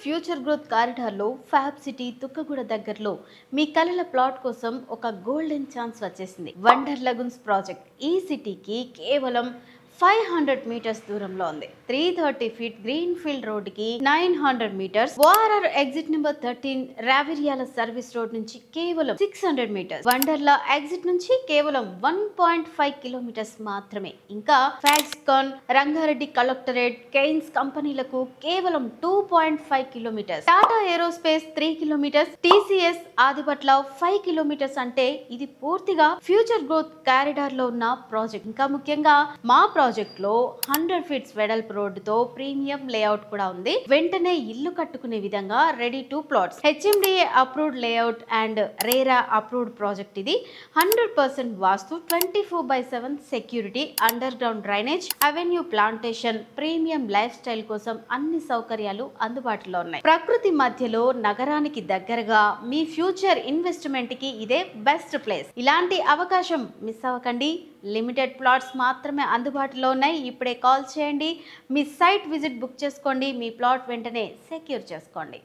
Future growth కారిడార్లో fab city Tukkuguda దగ్గరలో మీ కలల plot కోసం ఒక గోల్డెన్ ఛాన్స్ వచ్చేసింది. వండర్ లగూన్స్ ప్రాజెక్ట్ ఈ సిటీకి కేవలం 500 మీటర్స్ దూరంలో ఉంది. 330 ఫీట్ గ్రీన్ ఫీల్డ్ రోడ్ కి 900 metres, ORR exit number 13 Raviryala service road నుంచి కేవలం 600 మీటర్స్, వండర్లా ఎగ్జిట్ నుంచి కేవలం 1.5 కిలోమీటర్స్ మాత్రమే. ఇంకా ఫాక్స్కాన్, రంగారెడ్డి కలెక్టరేట్, కెయిన్స్ కంపెనీలకు కేవలం 2.5 kilometres, Tata aerospace 3 kilometres, TCS Adibatla 5 kilometres. అంటే ఇది పూర్తిగా ఫ్యూచర్ గ్రోత్ కారిడార్ లో ఉన్న ప్రాజెక్ట్. ఇంకా ముఖ్యంగా మా ప్రాజెక్ట్ లో 100 ఫీట్స్ వెడల్పు రోడ్డుతో ప్రీమియం లేఅవుట్ కూడా ఉంది. వెంటనే ఇల్లు కట్టుకునే విధంగా ready to plots, HMDA approved layout and RERA approved project. ఇది 100% వాస్తు, 24/7 security, under ground drainage, avenue plantation, premium life style కోసం అన్ని సౌకర్యాలు అందుబాటులో ఉన్నాయి. ప్రకృతి మధ్యలో నగరానికి దగ్గరగా మీ ఫ్యూచర్ ఇన్వెస్ట్మెంట్ కి ఇదే బెస్ట్ ప్లేస్. ఇలాంటి అవకాశం మిస్ అవ్వకండి. లిమిటెడ్ ప్లాట్స్ మాత్రమే అందుబాటులో ఉన్నాయి. ఇప్పుడే కాల్ చేయండి, మీ సైట్ విజిట్ బుక్ చేసుకోండి, మీ ప్లాట్ వెంటనే సెక్యూర్ చేసుకోండి.